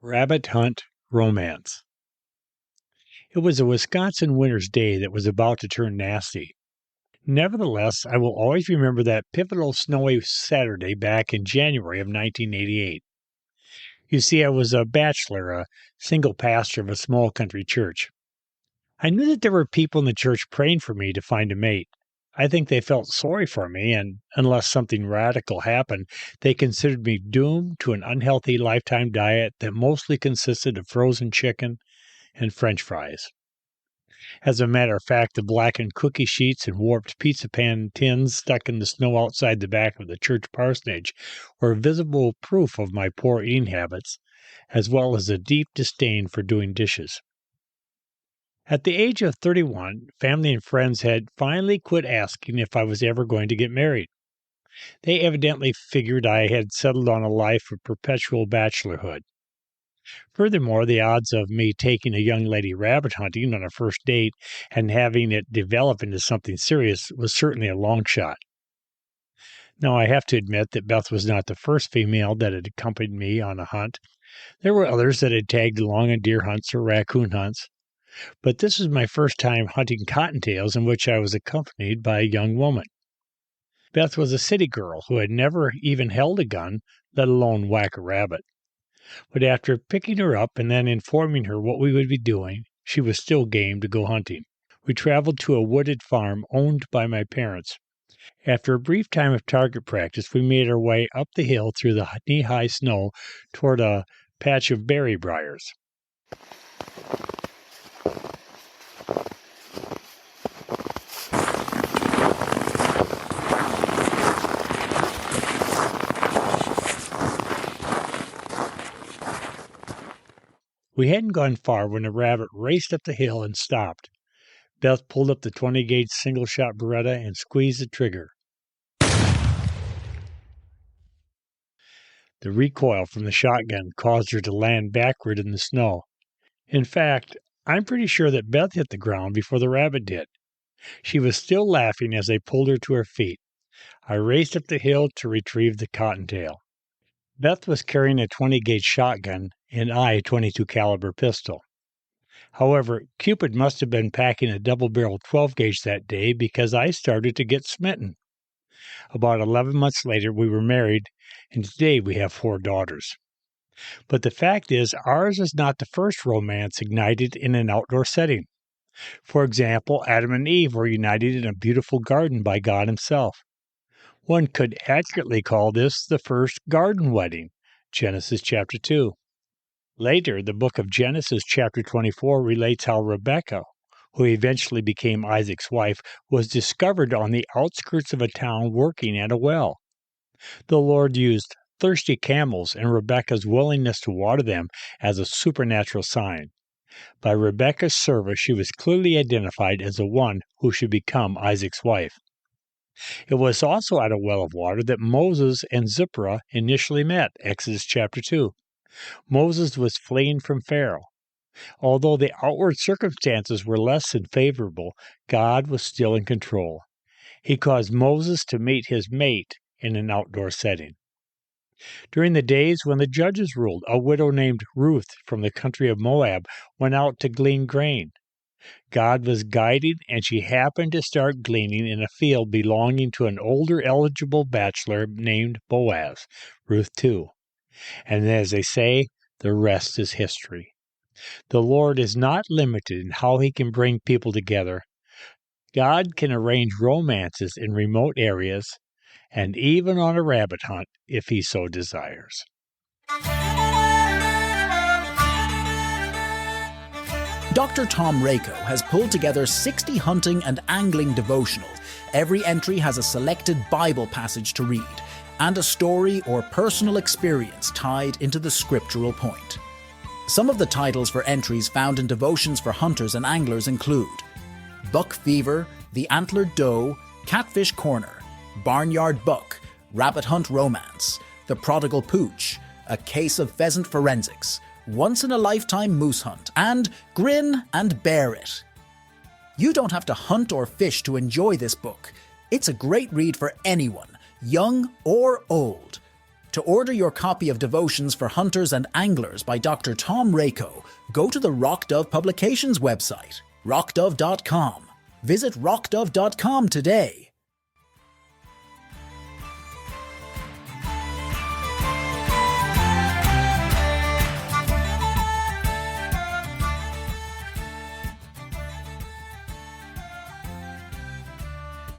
Rabbit Hunt Romance. It was a Wisconsin winter's day that was about to turn nasty. Nevertheless, I will always remember that pivotal snowy Saturday back in January of 1988. You see, I was a bachelor, a single pastor of a small country church. I knew that there were people in the church praying for me to find a mate. I think they felt sorry for me, and unless something radical happened, they considered me doomed to an unhealthy lifetime diet that mostly consisted of frozen chicken and French fries. As a matter of fact, the blackened cookie sheets and warped pizza pan tins stuck in the snow outside the back of the church parsonage were visible proof of my poor eating habits, as well as a deep disdain for doing dishes. At the age of 31, family and friends had finally quit asking if I was ever going to get married. They evidently figured I had settled on a life of perpetual bachelorhood. Furthermore, the odds of me taking a young lady rabbit hunting on a first date and having it develop into something serious was certainly a long shot. Now, I have to admit that Beth was not the first female that had accompanied me on a hunt. There were others that had tagged along on deer hunts or raccoon hunts. But this was my first time hunting cottontails in which I was accompanied by a young woman. Beth was a city girl who had never even held a gun, let alone whack a rabbit. But after picking her up and then informing her what we would be doing, she was still game to go hunting. We traveled to a wooded farm owned by my parents. After a brief time of target practice, we made our way up the hill through the knee-high snow toward a patch of berry briars. We hadn't gone far when a rabbit raced up the hill and stopped. Beth pulled up the 20-gauge single-shot Beretta and squeezed the trigger. The recoil from the shotgun caused her to land backward in the snow. In fact, I'm pretty sure that Beth hit the ground before the rabbit did. She was still laughing as I pulled her to her feet. I raced up the hill to retrieve the cottontail. Beth was carrying a 20-gauge shotgun and I a .22 caliber pistol. However, Cupid must have been packing a double-barrel 12-gauge that day because I started to get smitten. About 11 months later, we were married, and today we have 4 daughters. But the fact is, ours is not the first romance ignited in an outdoor setting. For example, Adam and Eve were united in a beautiful garden by God Himself. One could accurately call this the first garden wedding, Genesis chapter 2. Later, the book of Genesis chapter 24 relates how Rebekah, who eventually became Isaac's wife, was discovered on the outskirts of a town working at a well. The Lord used thirsty camels and Rebekah's willingness to water them as a supernatural sign. By Rebekah's service, she was clearly identified as the one who should become Isaac's wife. It was also at a well of water that Moses and Zipporah initially met, Exodus chapter 2. Moses was fleeing from Pharaoh. Although the outward circumstances were less than favorable, God was still in control. He caused Moses to meet his mate in an outdoor setting. During the days when the judges ruled, a widow named Ruth from the country of Moab went out to glean grain. God was guiding, and she happened to start gleaning in a field belonging to an older eligible bachelor named Boaz, Ruth 2. And as they say, the rest is history. The Lord is not limited in how He can bring people together. God can arrange romances in remote areas, and even on a rabbit hunt if He so desires. Dr. Tom Rako has pulled together 60 hunting and angling devotionals. Every entry has a selected Bible passage to read, and a story or personal experience tied into the scriptural point. Some of the titles for entries found in devotions for hunters and anglers include Buck Fever, The Antlered Doe, Catfish Corner, Barnyard Buck, Rabbit Hunt Romance, The Prodigal Pooch, A Case of Pheasant Forensics, Once in a Lifetime Moose Hunt, and Grin and Bear It. You don't have to hunt or fish to enjoy this book. It's a great read for anyone, young or old. To order your copy of Devotions for Hunters and Anglers by Dr. Tom Rako, go to the Rock Dove Publications website, rockdove.com. Visit rockdove.com today.